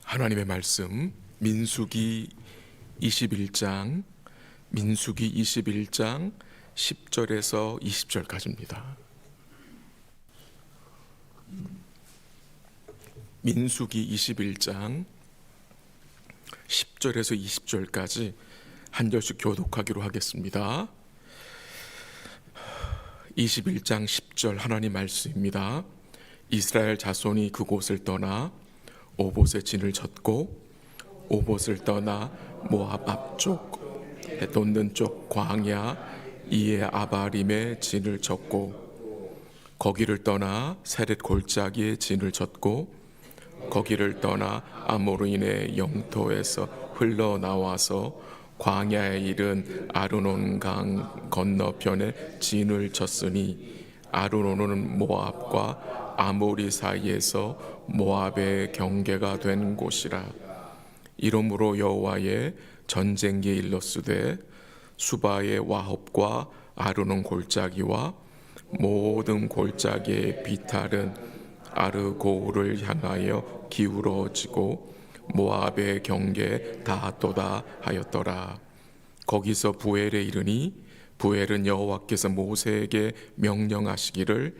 하나님의 말씀 민수기 21장 10절에서 20절까지입니다. 민수기 21장 10절에서 20절까지 한 절씩 교독하기로 하겠습니다. 21장 10절 하나님 말씀입니다. 이스라엘 자손이 그곳을 떠나 오봇의 진을 쳤고 오봇을 떠나 모압 앞쪽 해돋는 쪽 광야 이에 아바림의 진을 쳤고 거기를 떠나 세렛 골짜기의 진을 쳤고 거기를 떠나 아모르인의 영토에서 흘러나와서 광야에 이른 아르논 강 건너편에 진을 쳤으니 아르논은 모압과 아모리 사이에서 모압의 경계가 된 곳이라. 이러므로 여호와의 전쟁기에 일렀으되 수바의 와합과 아르논 골짜기와 모든 골짜기의 비탈은 아르고를 향하여 기울어지고 모압의 경계에 닿았도다 하였더라. 거기서 부엘에 이르니 부엘은 여호와께서 모세에게 명령하시기를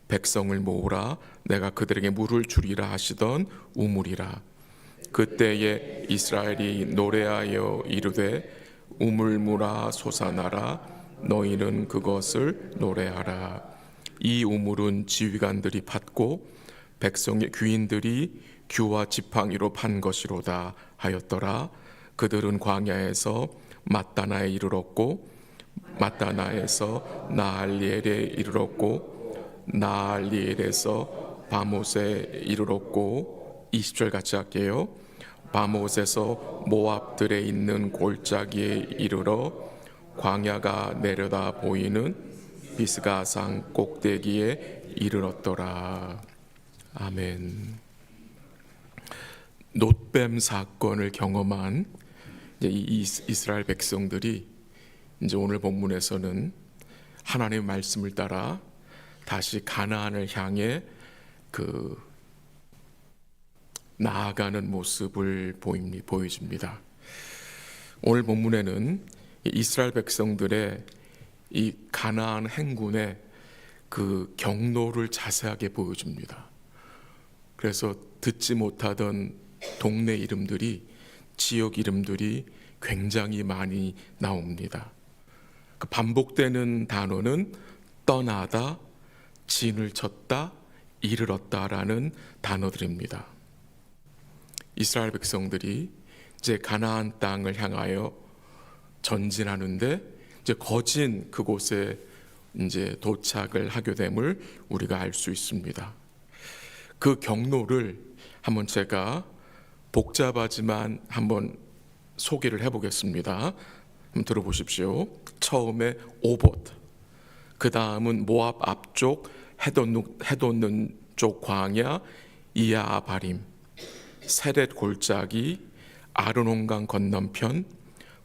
백성을 모으라 내가 그들에게 물을 주리라 하시던 우물이라. 그때에 이스라엘이 노래하여 이르되 우물물아 솟아나라 너희는 그것을 노래하라. 이 우물은 지휘관들이 팠고 백성의 귀인들이 규와 지팡이로 판 것이로다 하였더라. 그들은 광야에서 마따나에 이르렀고 마따나에서 나할리엘에 이르렀고 나할리엘에서 바못에 이르렀고 20절 같이 할게요. 바못에서 모압들에 있는 골짜기에 이르러 광야가 내려다 보이는 비스가산 꼭대기에 이르렀더라. 아멘. 놋뱀 사건을 경험한 이스라엘 백성들이 이제 오늘 본문에서는 하나님의 말씀을 따라 다시 가나안을 향해 나아가는 모습을 보여줍니다. 오늘 본문에는 이스라엘 백성들의 이 가나안 행군의 그 경로를 자세하게 보여줍니다. 그래서 듣지 못하던 동네 이름들이, 지역 이름들이 굉장히 많이 나옵니다. 그 반복되는 단어는 떠나다, 진을 쳤다, 이르렀다라는 단어들입니다. 이스라엘 백성들이 이제 가나안 땅을 향하여 전진하는데 이제 거진 그곳에 이제 도착을 하게 됨을 우리가 알 수 있습니다. 그 경로를 한번 제가 복잡하지만 한번 소개를 해보겠습니다. 한번 들어보십시오. 처음에 오봇, 그 다음은 모압 앞쪽 해돋는 쪽 광야 이아바림, 세렛 골짜기, 아르논강 건너편,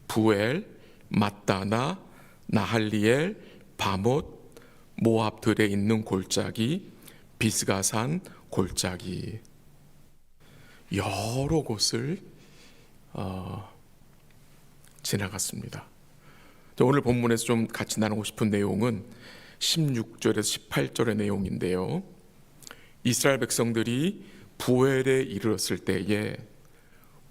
부엘, 마따나, 나할리엘, 바못, 모압들에 있는 골짜기, 비스가산 골짜기, 여러 곳을 지나갔습니다. 오늘 본문에서 좀 같이 나누고 싶은 내용은 16절에서 18절의 내용인데요. 이스라엘 백성들이 부엘에 이르렀을 때에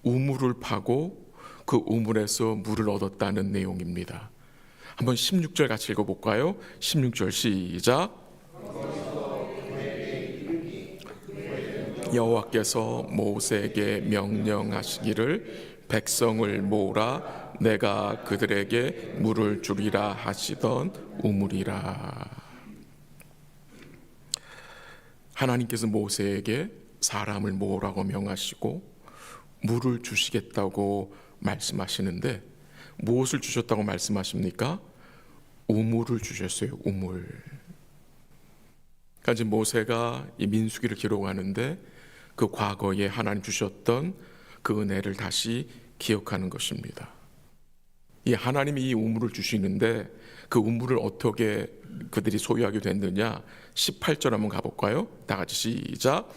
우물을 파고 그 우물에서 물을 얻었다는 내용입니다. 한번 16절 같이 읽어볼까요? 16절 시작. 여호와께서 모세에게 명령하시기를 백성을 모으라 내가 그들에게 물을 주리라 하시던 우물이라. 하나님께서 모세에게 사람을 모으라고 명하시고 물을 주시겠다고 말씀하시는데 무엇을 주셨다고 말씀하십니까? 우물을 주셨어요. 우물. 그러니까 모세가 이 민수기를 기록하는데 그 과거에 하나님 주셨던 그 은혜를 다시 기억하는 것입니다. 이 하나님이 이 우물을 주시는데 그 우물을 어떻게 그들이 소유하게 됐느냐? 18절 한번 가볼까요? 다 같이 시작.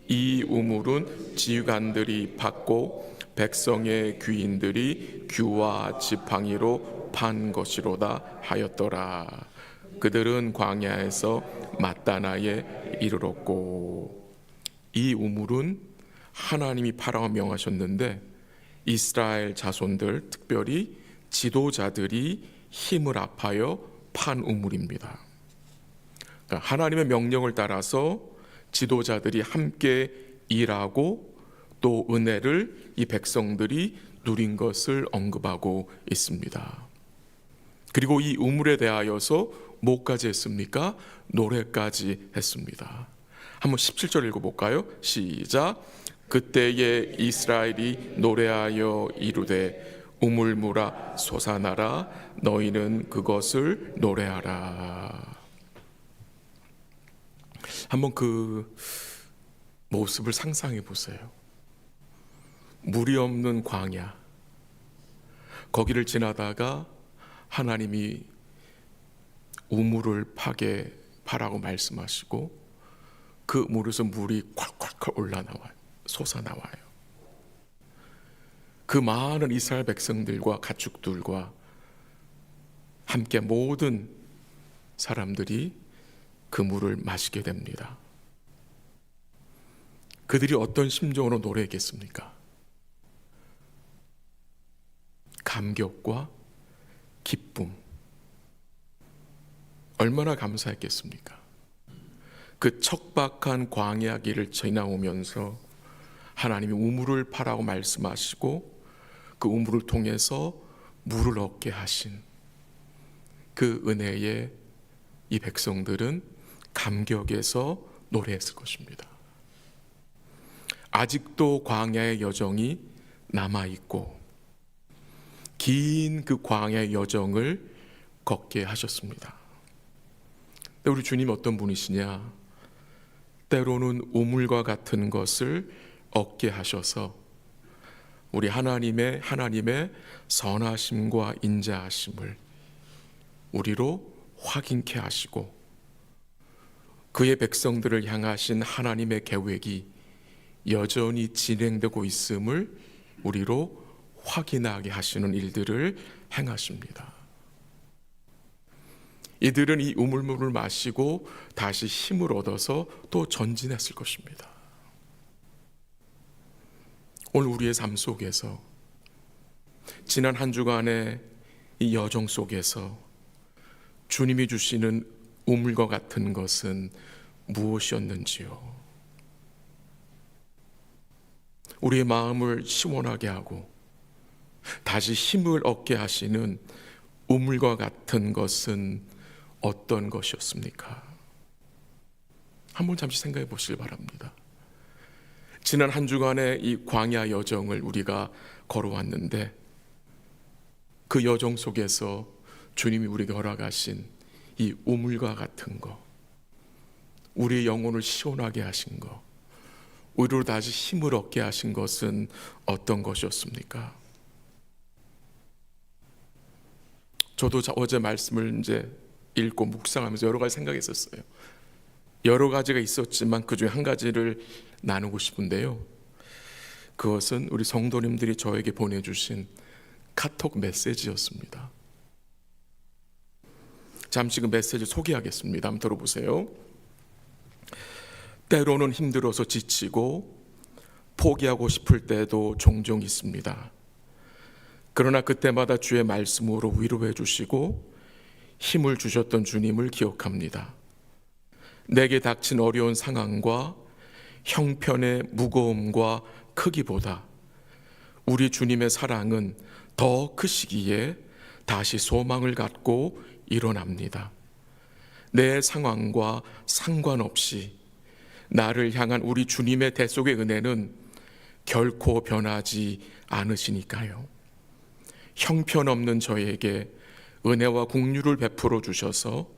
이 우물은 지휘관들이 받고 백성의 귀인들이 규와 지팡이로 판 것이로다 하였더라. 그들은 광야에서 맞다나에 이르렀고. 이 우물은 하나님이 파라오 명하셨는데 이스라엘 자손들, 특별히 지도자들이 힘을 합하여 판 우물입니다. 그러니까 하나님의 명령을 따라서 지도자들이 함께 일하고 또 은혜를 이 백성들이 누린 것을 언급하고 있습니다. 그리고 이 우물에 대하여서 뭐까지 했습니까? 노래까지 했습니다. 한번 17절 읽어볼까요? 시작. 그때에 이스라엘이 노래하여 이르되 우물물아 솟아나라 너희는 그것을 노래하라. 한번 그 모습을 상상해 보세요. 물이 없는 광야, 거기를 지나다가 하나님이 우물을 파게 파라고 말씀하시고 그 물에서 물이 콸콸콸 올라나와요. 솟아나와요. 그 많은 이스라엘 백성들과 가축들과 함께 모든 사람들이 그 물을 마시게 됩니다. 그들이 어떤 심정으로 노래했겠습니까? 감격과 기쁨. 얼마나 감사했겠습니까? 그 척박한 광야 길을 지나오면서 하나님이 우물을 파라고 말씀하시고 그 우물을 통해서 물을 얻게 하신 그 은혜에 이 백성들은 감격에서 노래했을 것입니다. 아직도 광야의 여정이 남아있고 긴 그 광야의 여정을 걷게 하셨습니다. 근데 우리 주님 어떤 분이시냐? 때로는 우물과 같은 것을 얻게 하셔서 우리 하나님의 선하심과 인자하심을 우리로 확인케 하시고 그의 백성들을 향하신 하나님의 계획이 여전히 진행되고 있음을 우리로 확인하게 하시는 일들을 행하십니다. 이들은 이 우물물을 마시고 다시 힘을 얻어서 또 전진했을 것입니다. 오늘 우리의 삶 속에서 지난 한 주간의 이 여정 속에서 주님이 주시는 우물과 같은 것은 무엇이었는지요? 우리의 마음을 시원하게 하고 다시 힘을 얻게 하시는 우물과 같은 것은 어떤 것이었습니까? 한번 잠시 생각해 보시길 바랍니다. 지난 한 주간의 이 광야 여정을 우리가 걸어왔는데 그 여정 속에서 주님이 우리에게 허락하신 이 우물과 같은 것, 우리의 영혼을 시원하게 하신 것, 우리로 다시 힘을 얻게 하신 것은 어떤 것이었습니까? 저도 어제 말씀을 이제 읽고 묵상하면서 여러 가지 생각했었어요. 여러 가지가 있었지만 그 중에 한 가지를 나누고 싶은데요. 그것은 우리 성도님들이 저에게 보내주신 카톡 메시지였습니다. 잠시 그 메시지 소개하겠습니다. 한번 들어보세요. 때로는 힘들어서 지치고 포기하고 싶을 때도 종종 있습니다. 그러나 그때마다 주의 말씀으로 위로해 주시고 힘을 주셨던 주님을 기억합니다. 내게 닥친 어려운 상황과 형편의 무거움과 크기보다 우리 주님의 사랑은 더 크시기에 다시 소망을 갖고 일어납니다. 내 상황과 상관없이 나를 향한 우리 주님의 대속의 은혜는 결코 변하지 않으시니까요. 형편없는 저에게 은혜와 긍휼을 베풀어 주셔서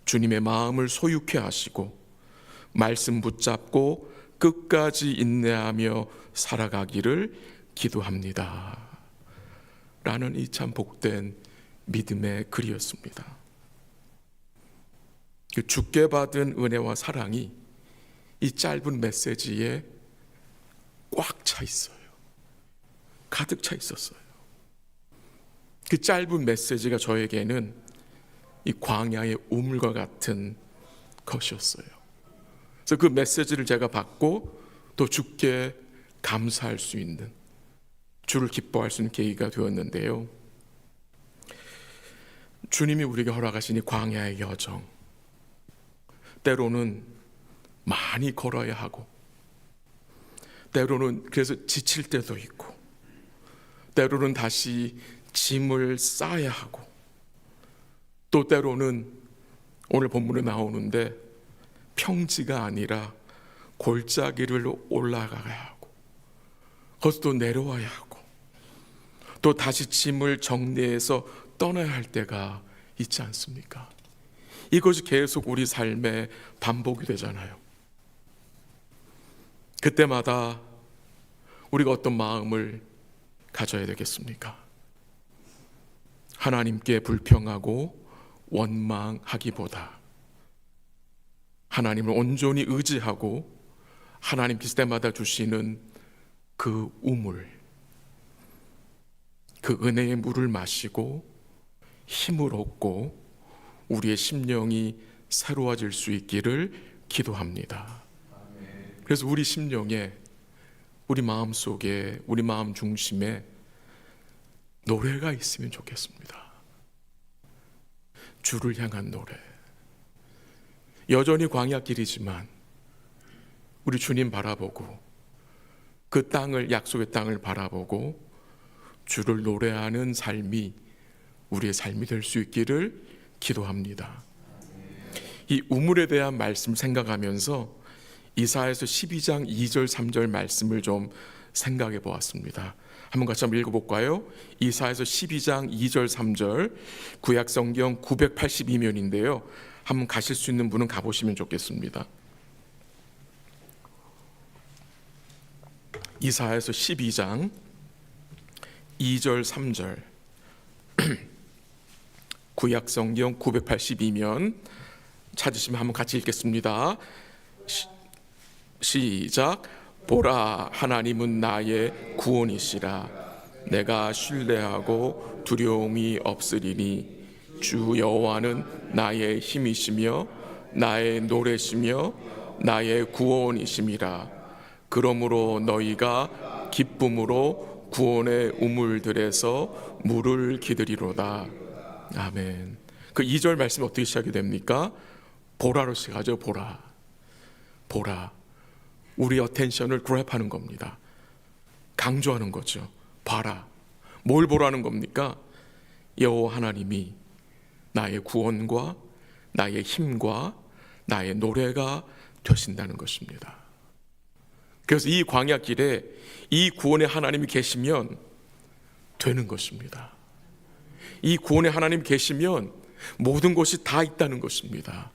주님의 마음을 소유케 하시고 말씀 붙잡고 끝까지 인내하며 살아가기를 기도합니다. 라는 이 참 복된 믿음의 글이었습니다. 주께 받은 은혜와 사랑이 이 짧은 메시지에 꽉 차 있어요. 가득 차 있었어요. 그 짧은 메시지가 저에게는 이 광야의 우물과 같은 것이었어요. 그래서 그 메시지를 제가 받고 또 주께 감사할 수 있는, 주를 기뻐할 수 있는 계기가 되었는데요. 주님이 우리에게 허락하신 이 광야의 여정, 때로는 많이 걸어야 하고, 때로는 그래서 지칠 때도 있고, 때로는 다시 짐을 싸야 하고, 또 때로는 오늘 본문에 나오는데 평지가 아니라 골짜기를 올라가야 하고, 거기서 또 내려와야 하고, 또 다시 짐을 정리해서 떠나야 할 때가 있지 않습니까? 이것이 계속 우리 삶의 반복이 되잖아요. 그때마다 우리가 어떤 마음을 가져야 되겠습니까? 하나님께 불평하고 원망하기보다 하나님을 온전히 의지하고 하나님께서 때마다 주시는 그 우물, 그 은혜의 물을 마시고 힘을 얻고 우리의 심령이 새로워질 수 있기를 기도합니다. 그래서 우리 심령에, 우리 마음 속에, 우리 마음 중심에 노래가 있으면 좋겠습니다. 주를 향한 노래. 여전히 광야길이지만 우리 주님 바라보고 그 땅을, 약속의 땅을 바라보고 주를 노래하는 삶이 우리의 삶이 될 수 있기를 기도합니다. 이 우물에 대한 말씀 생각하면서 이사야서 12장 2절 3절 말씀을 좀 생각해 보았습니다. 한번 같이 한번 읽어볼까요? 이사야서 12장 2절 3절, 구약성경 982면인데요. 한번 가실 수 있는 분은 가보시면 좋겠습니다. 이사야서 12장 2절 3절, 구약성경 982면 찾으시면 한번 같이 읽겠습니다. 시작. 보라, 하나님은 나의 구원이시라. 내가 신뢰하고 두려움이 없으리니 주 여호와는 나의 힘이시며 나의 노래시며 나의 구원이심이라. 그러므로 너희가 기쁨으로 구원의 우물들에서 물을 기르리로다. 아멘. 그 2절 말씀 어떻게 시작이 됩니까? 보라로 시작하죠. 보라. 보라. 우리 어텐션을 그랩하는 겁니다. 강조하는 거죠. 봐라. 뭘 보라는 겁니까? 여호와 하나님이 나의 구원과 나의 힘과 나의 노래가 되신다는 것입니다. 그래서 이 광야길에 이 구원의 하나님이 계시면 되는 것입니다. 이 구원의 하나님이 계시면 모든 것이 다 있다는 것입니다.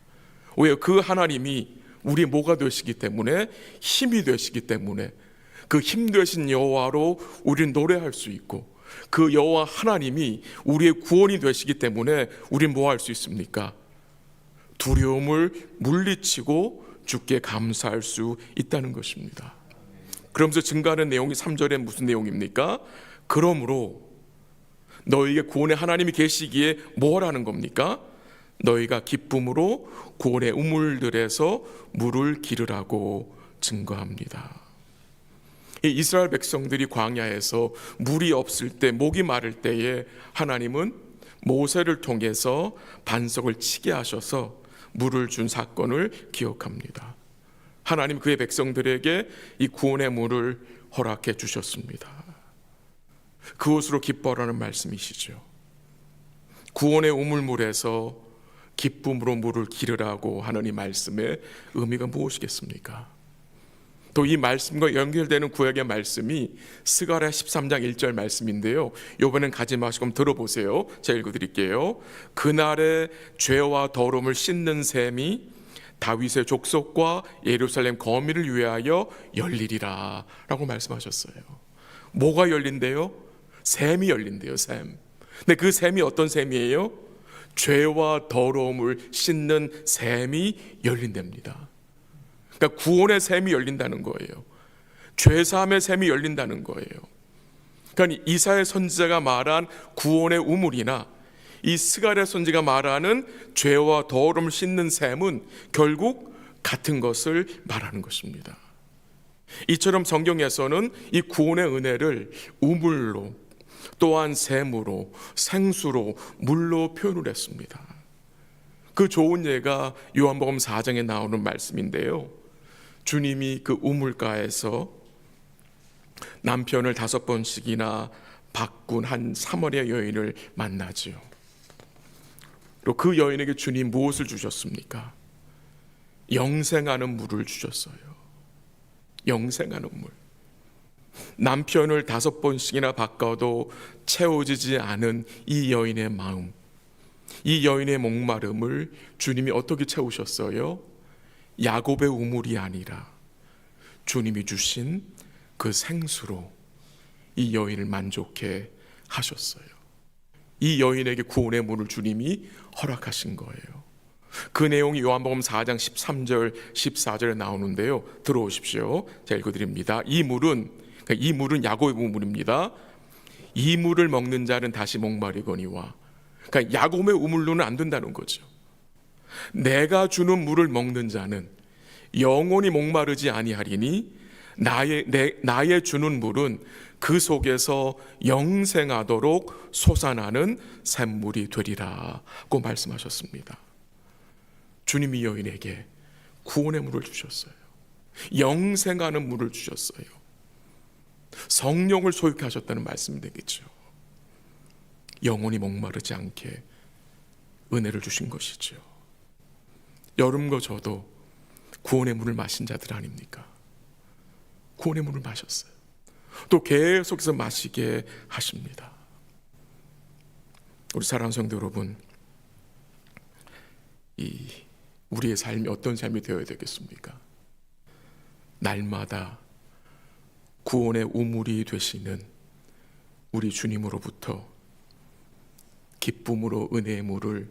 왜요? 그 하나님이 우리의 뭐가 되시기 때문에, 힘이 되시기 때문에, 그 힘 되신 여호와로 우리는 노래할 수 있고, 그 여호와 하나님이 우리의 구원이 되시기 때문에 우리는 뭐 할 수 있습니까? 두려움을 물리치고 주께 감사할 수 있다는 것입니다. 그러면서 증가하는 내용이 3절에 무슨 내용입니까? 그러므로 너희에게 구원의 하나님이 계시기에 뭘 하는 겁니까? 너희가 기쁨으로 구원의 우물들에서 물을 기르라고 증거합니다. 이 이스라엘 백성들이 광야에서 물이 없을 때, 목이 마를 때에 하나님은 모세를 통해서 반석을 치게 하셔서 물을 준 사건을 기억합니다. 하나님 그의 백성들에게 이 구원의 물을 허락해 주셨습니다. 그것으로 기뻐하라는 말씀이시죠. 구원의 우물물에서 기쁨으로 물을 기르라고 하는 이 말씀의 의미가 무엇이겠습니까? 또 이 말씀과 연결되는 구약의 말씀이 스가랴 13장 1절 말씀인데요. 이번엔 가지 마시고 들어보세요. 제가 읽어드릴게요. 그날의 죄와 더러움을 씻는 셈이 다윗의 족속과 예루살렘 거민을 위하여 열리리라 라고 말씀하셨어요. 뭐가 열린대요? 셈이 열린대요. 셈. 근데 그 셈이 어떤 셈이에요? 죄와 더러움을 씻는 셈이 열린답니다. 그러니까 구원의 샘이 열린다는 거예요. 죄사함의 샘이 열린다는 거예요. 그러니까 이사야 선지자가 말한 구원의 우물이나 이 스가랴 선지자가 말하는 죄와 더러움을 씻는 샘은 결국 같은 것을 말하는 것입니다. 이처럼 성경에서는 이 구원의 은혜를 우물로, 또한 샘으로, 생수로, 물로 표현을 했습니다. 그 좋은 예가 요한복음 4장에 나오는 말씀인데요, 주님이 그 우물가에서 남편을 5번씩이나 바꾼 한 사마리아 여인을 만나지요. 그리고 그 여인에게 주님 무엇을 주셨습니까? 영생하는 물을 주셨어요. 영생하는 물. 남편을 5번씩이나 바꿔도 채워지지 않은 이 여인의 마음, 이 여인의 목마름을 주님이 어떻게 채우셨어요? 야곱의 우물이 아니라 주님이 주신 그 생수로 이 여인을 만족해 하셨어요. 이 여인에게 구원의 문을 주님이 허락하신 거예요. 그 내용이 요한복음 4장 13절 14절에 나오는데요, 들어오십시오. 제가 읽어드립니다. 이 물은 야곱의 우물입니다. 이 물을 먹는 자는 다시 목마르거니와, 그러니까 야곱의 우물로는 안 된다는 거죠. 내가 주는 물을 먹는 자는 영원히 목마르지 아니하리니 나의 주는 물은 그 속에서 영생하도록 솟아나는 샘물이 되리라고 말씀하셨습니다. 주님이 여인에게 구원의 물을 주셨어요. 영생하는 물을 주셨어요. 성령을 소유케 하셨다는 말씀이 되겠죠. 영원히 목마르지 않게 은혜를 주신 것이죠. 여러분과 저도 구원의 물을 마신 자들 아닙니까? 구원의 물을 마셨어요. 또 계속해서 마시게 하십니다. 우리 사랑하는 성도 여러분, 우리의 삶이 어떤 삶이 되어야 되겠습니까? 날마다 구원의 우물이 되시는 우리 주님으로부터 기쁨으로 은혜의 물을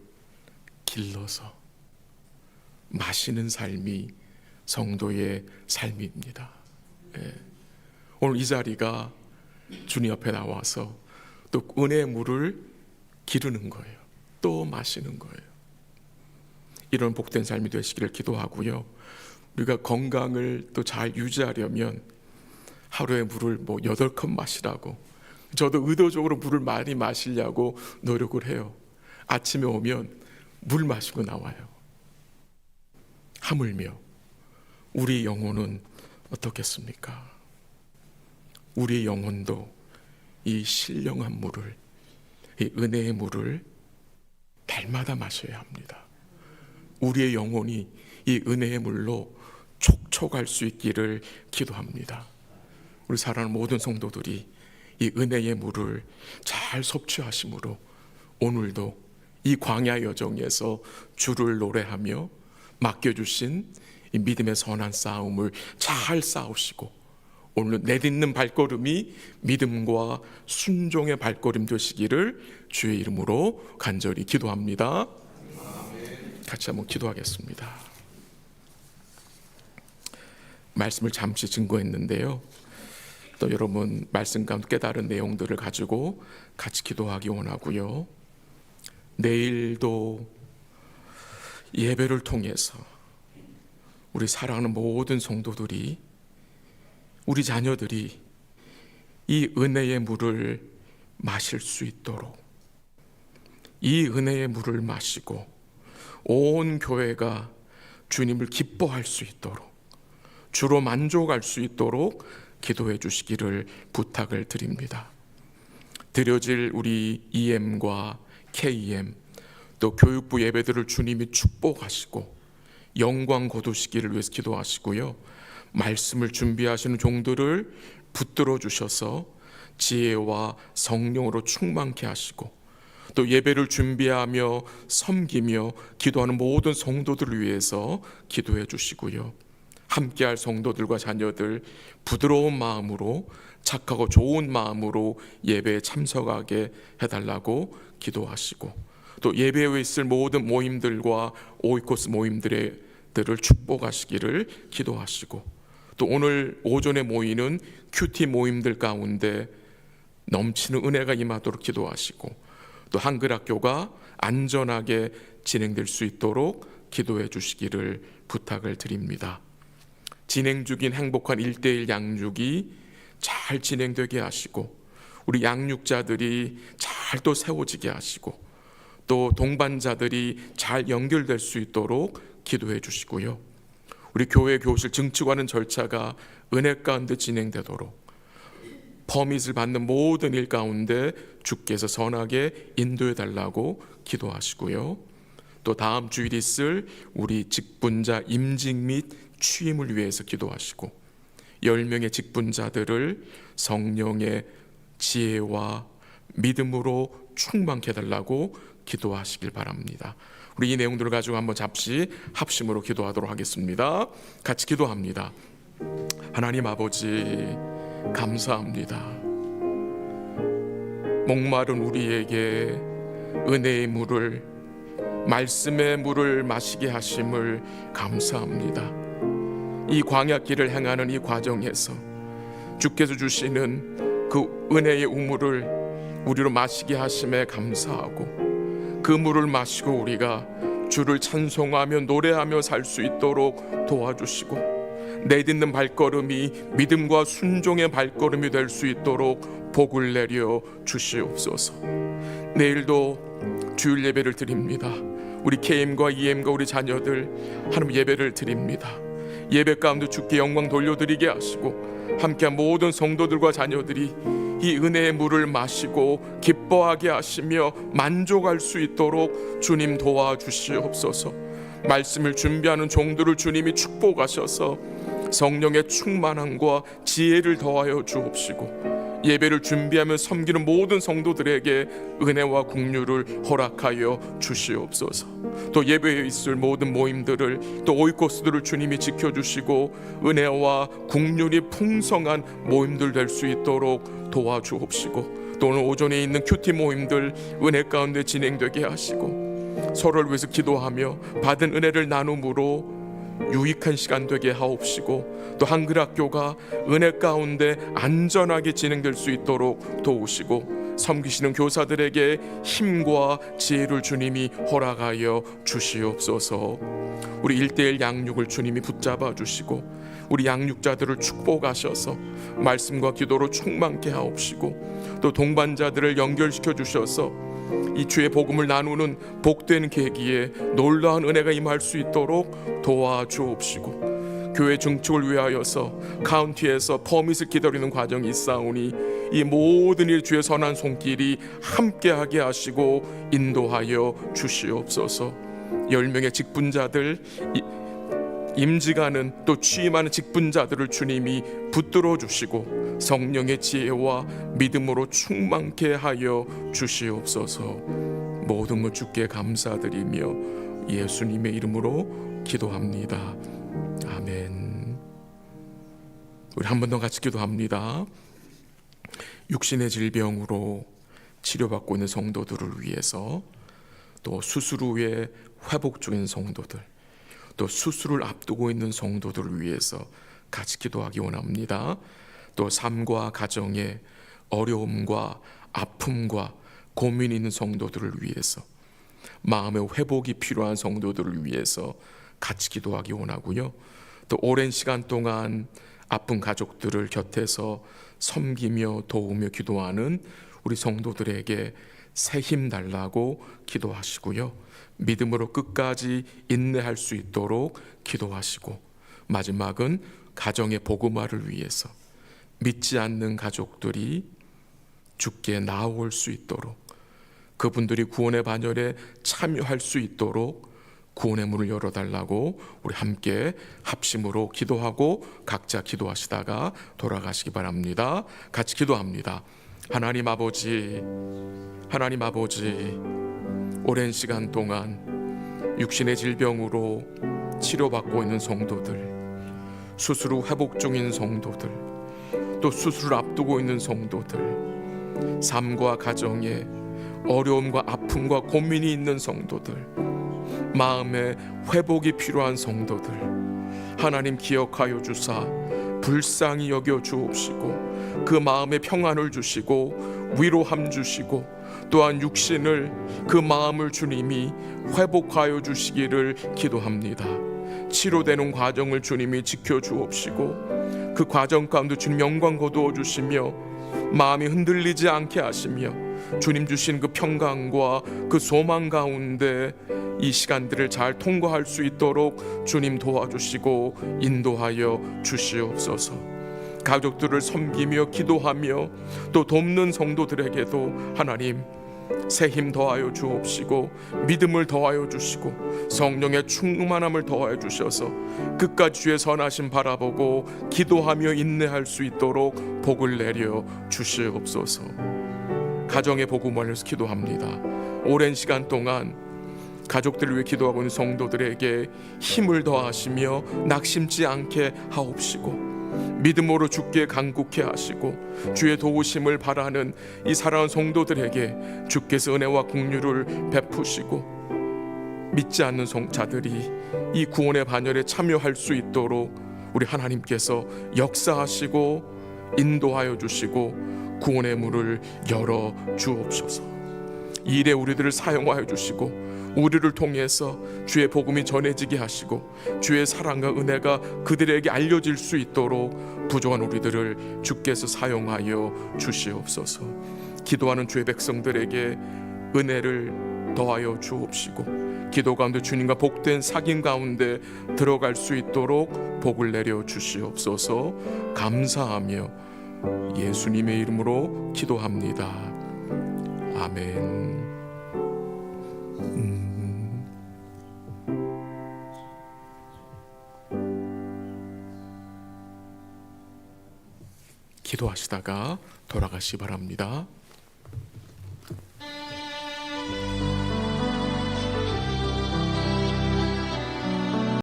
길러서 마시는 삶이 성도의 삶입니다. 오늘 이 자리가 주님 앞에 나와서 또 은혜의 물을 기르는 거예요. 또 마시는 거예요. 이런 복된 삶이 되시기를 기도하고요, 우리가 건강을 또 잘 유지하려면 하루에 물을 8컵 마시라고, 저도 의도적으로 물을 많이 마시려고 노력을 해요. 아침에 오면 물 마시고 나와요. 하물며 우리 영혼은 어떻겠습니까? 우리 영혼도 이 신령한 물을, 이 은혜의 물을 날마다 마셔야 합니다. 우리의 영혼이 이 은혜의 물로 촉촉할 수 있기를 기도합니다. 우리 사랑하는 모든 성도들이 이 은혜의 물을 잘 섭취하심으로 오늘도 이 광야 여정에서 주를 노래하며 맡겨주신 이 믿음의 선한 싸움을 잘 싸우시고 오늘 내딛는 발걸음이 믿음과 순종의 발걸음 되시기를 주의 이름으로 간절히 기도합니다. 같이 한번 기도하겠습니다. 말씀을 잠시 증거했는데요, 또 여러분 말씀 가운데 깨달은 내용들을 가지고 같이 기도하기 원하고요, 내일도 예배를 통해서 우리 사랑하는 모든 성도들이, 우리 자녀들이 이 은혜의 물을 마실 수 있도록, 이 은혜의 물을 마시고 온 교회가 주님을 기뻐할 수 있도록, 주로 만족할 수 있도록 기도해 주시기를 부탁을 드립니다. 드려질 우리 EM과 KM 또 교육부 예배들을 주님이 축복하시고 영광 거두시기를 위해서 기도하시고요, 말씀을 준비하시는 종들을 붙들어 주셔서 지혜와 성령으로 충만케 하시고, 또 예배를 준비하며 섬기며 기도하는 모든 성도들을 위해서 기도해 주시고요, 함께할 성도들과 자녀들 부드러운 마음으로, 착하고 좋은 마음으로 예배에 참석하게 해달라고 기도하시고, 또 예배에 있을 모든 모임들과 오이코스 모임들의 들을 축복하시기를 기도하시고, 또 오늘 오전에 모이는 큐티 모임들 가운데 넘치는 은혜가 임하도록 기도하시고, 또 한글학교가 안전하게 진행될 수 있도록 기도해 주시기를 부탁을 드립니다. 진행 중인 행복한 1:1 양육이 잘 진행되게 하시고, 우리 양육자들이 잘 또 세워지게 하시고, 또 동반자들이 잘 연결될 수 있도록 기도해 주시고요. 우리 교회 교실 증축하는 절차가 은혜 가운데 진행되도록 퍼밋을 받는 모든 일 가운데 주께서 선하게 인도해 달라고 기도하시고요. 또 다음 주일 있을 우리 직분자 임직 및 취임을 위해서 기도하시고, 10명의 직분자들을 성령의 지혜와 믿음으로 충만케 해달라고 기도하시길 바랍니다. 우리 이 내용들을 가지고 한번 잠시 합심으로 기도하도록 하겠습니다. 같이 기도합니다. 하나님 아버지, 감사합니다. 목마른 우리에게 은혜의 물을, 말씀의 물을 마시게 하심을 감사합니다. 이 광야길을 행하는 이 과정에서 주께서 주시는 그 은혜의 우물을 우리로 마시게 하심에 감사하고, 그 물을 마시고 우리가 주를 찬송하며 노래하며 살 수 있도록 도와주시고, 내딛는 발걸음이 믿음과 순종의 발걸음이 될 수 있도록 복을 내려 주시옵소서. 내일도 주일 예배를 드립니다. 우리 KM과 EM과 우리 자녀들 하나님 예배를 드립니다. 예배 가운데 주께 영광 돌려드리게 하시고, 함께한 모든 성도들과 자녀들이 이 은혜의 물을 마시고 기뻐하게 하시며 만족할 수 있도록 주님 도와주시옵소서. 말씀을 준비하는 종들을 주님이 축복하셔서 성령의 충만함과 지혜를 더하여 주옵시고, 예배를 준비하며 섬기는 모든 성도들에게 은혜와 긍휼을 허락하여 주시옵소서. 또 예배에 있을 모든 모임들을, 또 오이코스들을 주님이 지켜주시고 은혜와 긍휼이 풍성한 모임들 될 수 있도록 도와주옵시고, 또 오늘 오전에 있는 큐티 모임들 은혜 가운데 진행되게 하시고, 서로를 위해서 기도하며 받은 은혜를 나눔으로 유익한 시간 되게 하옵시고, 또 한글학교가 은혜 가운데 안전하게 진행될 수 있도록 도우시고, 섬기시는 교사들에게 힘과 지혜를 주님이 허락하여 주시옵소서. 우리 1:1 양육을 주님이 붙잡아 주시고, 우리 양육자들을 축복하셔서 말씀과 기도로 충만케 하옵시고, 또 동반자들을 연결시켜 주셔서 이 주의 복음을 나누는 복된 계기에 놀라운 은혜가 임할 수 있도록 도와주옵시고, 교회 증축을 위하여서 카운티에서 퍼밋을 기다리는 과정이 있사오니 이 모든 일 주의 선한 손길이 함께하게 하시고 인도하여 주시옵소서. 10명의 직분자들, 임직하는 또 취임하는 직분자들을 주님이 붙들어 주시고 성령의 지혜와 믿음으로 충만케 하여 주시옵소서. 모든 것 주께 감사드리며 예수님의 이름으로 기도합니다. 아멘. 우리 한 번 더 같이 기도합니다. 육신의 질병으로 치료받고 있는 성도들을 위해서, 또 수술 후에 회복 중인 성도들, 또 수술을 앞두고 있는 성도들을 위해서 같이 기도하기 원합니다. 또 삶과 가정에 어려움과 아픔과 고민이 있는 성도들을 위해서, 마음의 회복이 필요한 성도들을 위해서 같이 기도하기 원하고요. 또 오랜 시간 동안 아픈 가족들을 곁에서 섬기며 도우며 기도하는 우리 성도들에게 새 힘 달라고 기도하시고요. 믿음으로 끝까지 인내할 수 있도록 기도하시고, 마지막은 가정의 복음화를 위해서 믿지 않는 가족들이 주께 나아올 수 있도록, 그분들이 구원의 반열에 참여할 수 있도록 구원의 문을 열어달라고 우리 함께 합심으로 기도하고 각자 기도하시다가 돌아가시기 바랍니다. 같이 기도합니다. 하나님 아버지, 하나님 아버지, 오랜 시간 동안 육신의 질병으로 치료받고 있는 성도들, 수술 후 회복 중인 성도들, 또 수술을 앞두고 있는 성도들, 삶과 가정에 어려움과 아픔과 고민이 있는 성도들, 마음의 회복이 필요한 성도들 하나님 기억하여 주사 불쌍히 여겨 주옵시고 그 마음에 평안을 주시고 위로함 주시고 또한 육신을 그 마음을 주님이 회복하여 주시기를 기도합니다. 치료되는 과정을 주님이 지켜 주옵시고 그 과정 가운데 주님 영광 거두어 주시며 마음이 흔들리지 않게 하시며 주님 주신 그 평강과 그 소망 가운데 이 시간들을 잘 통과할 수 있도록 주님 도와주시고 인도하여 주시옵소서. 가족들을 섬기며 기도하며 또 돕는 성도들에게도 하나님 새 힘 더하여 주옵시고 믿음을 더하여 주시고 성령의 충만함을 더하여 주셔서 끝까지 주의 선하심 바라보고 기도하며 인내할 수 있도록 복을 내려 주시옵소서. 가정의 복음을 위해서 기도합니다. 오랜 시간 동안 가족들을 위해 기도하고 있는 성도들에게 힘을 더하시며 낙심치 않게 하옵시고 믿음으로 주께 간구케 하시고 주의 도우심을 바라는 이 사랑하는 성도들에게 주께서 은혜와 긍휼을 베푸시고 믿지 않는 성자들이 이 구원의 반열에 참여할 수 있도록 우리 하나님께서 역사하시고 인도하여 주시고 구원의 문을 열어 주옵소서. 이 일에 우리들을 사용하여 주시고 우리를 통해서 주의 복음이 전해지게 하시고 주의 사랑과 은혜가 그들에게 알려질 수 있도록 부족한 우리들을 주께서 사용하여 주시옵소서. 기도하는 주의 백성들에게 은혜를 더하여 주옵시고 기도 가운데 주님과 복된 사귐 가운데 들어갈 수 있도록 복을 내려 주시옵소서. 감사하며 예수님의 이름으로 기도합니다. 아멘. 기도하시다가 돌아가시기 바랍니다.